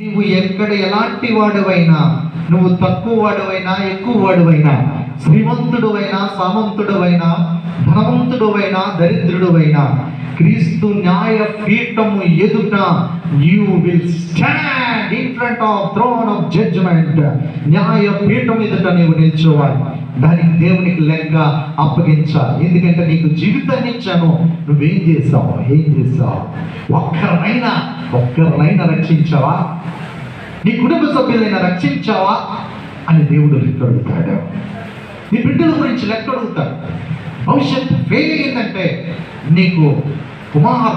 నువ్వు ఎక్కడ ఎలాంటి వాడువైనా, నువ్వు తక్కువ వాడువైనా ఎక్కువ వాడువైనా, శ్రీమంతుడువైనా సామంతుడువైనా, ధనవంతుడువైనా దరిద్రుడువైనా, క్రీస్తు న్యాయ పీఠము ఎదుట you will stand in front of throne of judgement. న్యాయ పీఠం ఎదుట నీవు నిల్చోవాలి. దానికి దేవునికి లెక్క అప్పగించాలి. ఎందుకంటే నీకు జీవితాన్ని ఇచ్చాను, నువ్వేం చేసావు? ఒక్కరినైనా రక్షించావా? నీ కుటుంబ సభ్యులైనా రక్షించావా అని దేవుడు లెక్క అడుగుతాడు. నీ బిడ్డల గురించి లెక్క అడుగుతాడు. భవిష్యత్తు ఫెయిల్ అయ్యిందంటే నీకు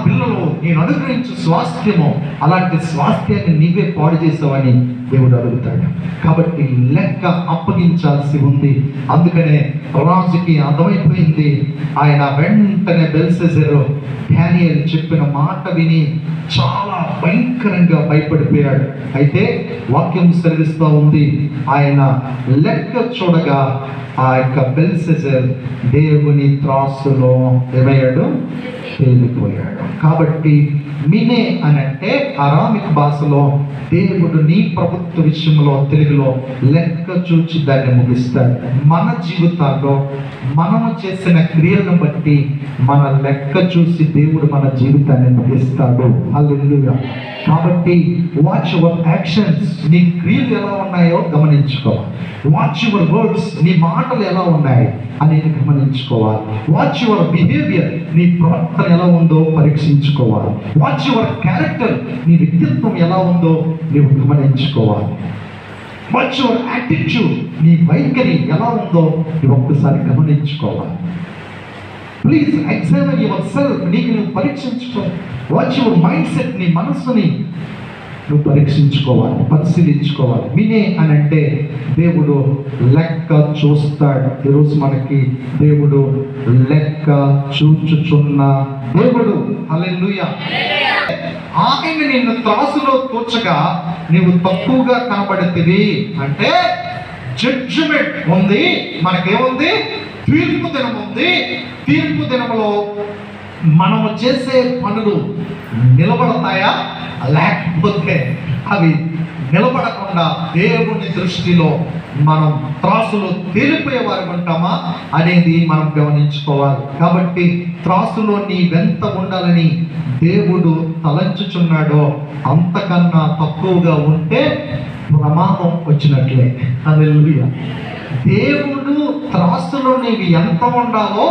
పిల్లలు నేను అనుగ్రహించు స్వాస్థ్యము, అలాంటి స్వాస్థ్యాన్ని నీవే పాడు చేసావని దేవుడు అడుగుతాడు. కాబట్టి లెక్క అప్పగించాల్సి ఉంది. అందుకనే రాజుకి అర్థమైపోయింది. ఆయన వెంటనే బెల్షస్సరు డానియేలు చెప్పిన మాట విని చాలా భయంకరంగా భయపడిపోయాడు. అయితే వాక్యం సెలవిస్తూ ఉంది, ఆయన లెక్క చూడగా ఆ యొక్క బెల్షస్సరు దేవుని త్రాసులో ఏమయ్యాడు? తేలిపోయాడు. కాబట్టి మినే అని అంటే అరామిక్ భాషలో దేవుడు నీ ప్రభుత్వ విషయంలో తెలుగులో లెక్క చూచి దాన్ని ముగిస్తాడు. మన జీవితాల్లో మనము చేసిన క్రియలను బట్టి మన లెక్క చూసి దేవుడు మన జీవితాన్ని ముగిస్తాడు. హల్లెలూయా. కాబట్టి వాచ్ యువర్ యాక్షన్స్. నీ క్రియలు ఎలా ఉన్నాయో గమనించుకోవాలి. Watch your words. నీ మాటలు ఎలా ఉన్నాయి అనేది గమనించుకోవాలి. Watch your behaviour. నీ ప్రవర్తన ఎలా ఉందో పరీక్షించుకోవాలి. Watch your character. నీ వ్యక్తిత్వం ఎలా ఉందో నీవు గమనించుకోవాలి. Watch your attitude. నీ వైఖరి ఎలా ఉందో నీవు ఒక్కసారి గమనించుకోవాలి. Please examine yourself. నీకు నువ్వు పరీక్షించుకో. Watch your mindset. నీ మనస్సుని నువ్వు పరీక్షించుకోవాలి, పరిశీలించుకోవాలి. వినే అని అంటే దేవుడు లెక్క చూస్తాడు. ఈరోజు మనకి దేవుడు లెక్క చూచుచున్న దేవుడు. హల్లెలూయా. ఆయన నిన్ను త్రాసులో తూచగా నీవు తక్కువగా కనబడుతుంది అంటే జడ్జిమెంట్ ఉంది. మనకేముంది? తీర్పు దినం ఉంది. తీర్పు దినములో మనము చేసే పనులు నిలబడతాయా? లేకపోతే అవి నిలబడకుండా దేవుని దృష్టిలో మనం త్రాసులో తేలిపోయేవారు ఉంటామా అనేది మనం గమనించుకోవాలి. కాబట్టి త్రాసులో నీవెంత ఉండాలని దేవుడు తలంచుచున్నాడో అంతకన్నా తక్కువగా ఉంటే ప్రమాదం వచ్చినట్లే. హల్లెలూయా. దేవుడు త్రాసులో నీవి ఎంత ఉండాలో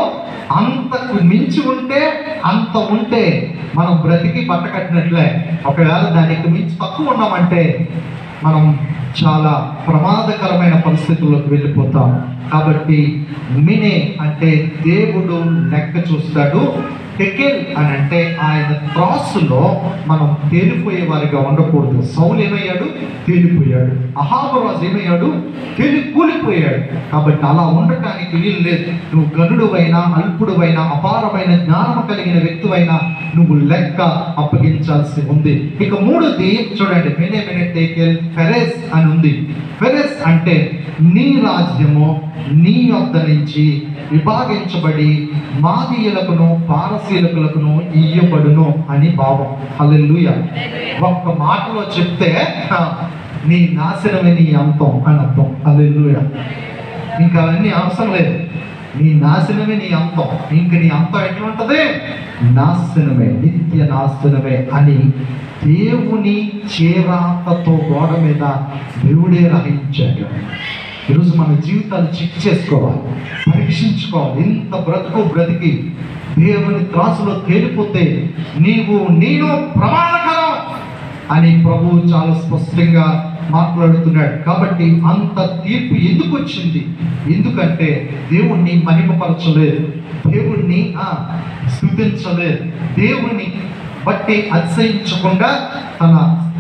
అంతకు మించి ఉంటే, అంత ఉంటే మనం బ్రతికి బట్ట కట్టినట్లే. ఒకవేళ దానికి మించి తక్కువ ఉన్నామంటే మనం చాలా ప్రమాదకరమైన పరిస్థితుల్లోకి వెళ్ళిపోతాం. కాబట్టి మినే అంటే దేవుడు లెక్క చూస్తాడు. టెకెల్ అని అంటే ఆయన త్రాసులో మనం తేలిపోయే వారిగా ఉండకూడదు. సౌలు ఏమయ్యాడు? తేలిపోయాడు. అహాబు రాజు ఏమయ్యాడు? కూలిపోయాడు. కాబట్టి అలా ఉండటానికి వీలు లేదు. నువ్వు గనుడువైనా, అల్పుడువైనా, అపారమైన జ్ఞానము కలిగిన వ్యక్తివైనా నువ్వు లెక్క అప్పగించాల్సి ఉంది. ఇక మూడోది చూడండి, మినే టెకెల్ ఫెరెస్ అని ఉంది. ఫెరెస్ అంటే నీ రాజ్యము నీ యొద్ద నుంచి విభాగించబడి మాదీయులకును పారసీకులకును ఇయ్యబడును అని భావం. హల్లెలూయా. ఒక్క మాటలో చెప్తే నీ నాశనమే నీ అంతం అని అర్థం. హల్లెలూయా. ఇంకా అవన్నీ అవసరం లేదు. నీ నాశనమే నీ అంతం. ఇంక నీ అంతం ఎట్లుంటది? నాశనమే, నిత్య నాశనమే అని దేవుని చేరాతతో గోడ మీద దేవుడే రాయించాడు. ఈరోజు మన జీవితాలు చెక్ చేసుకోవాలి, పరీక్షించుకోవాలి. ఇంత బ్రతికి దేవుని త్రాసులో తేలిపోతే నేను ప్రమాదకరం అని ప్రభువు చాలా స్పష్టంగా మాట్లాడుతున్నాడు. కాబట్టి అంత తీర్పు ఎందుకు వచ్చింది? ఎందుకంటే దేవుణ్ణి మహిమపరచలేదు, దేవుణ్ణి స్తుతించలేదు, దేవుణ్ణి బట్టి అతిశయించకుండా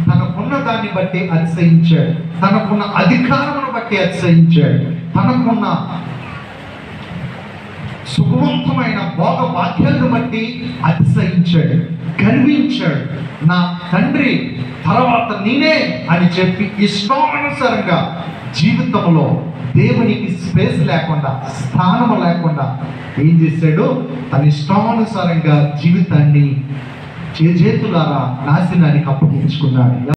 తనకున్న దాన్ని బట్టి అతిశయించాడు, తనకున్న అధికారమును బట్టి అతిశయించాడు, తనకున్న సుఖవంతమైన భోగ భాగ్యాలను బట్టి అతిశయించాడు, గర్వించాడు. నా తండ్రి తర్వాత నేనే అని చెప్పి ఇష్టానుసారంగా జీవితంలో దేవునికి స్పేస్ లేకుండా, స్థానము లేకుండా ఏం చేశాడు? తన ఇష్టానుసారంగా జీవితాన్ని చేతులారా నాశనానికి అప్పగించుకున్నాడు.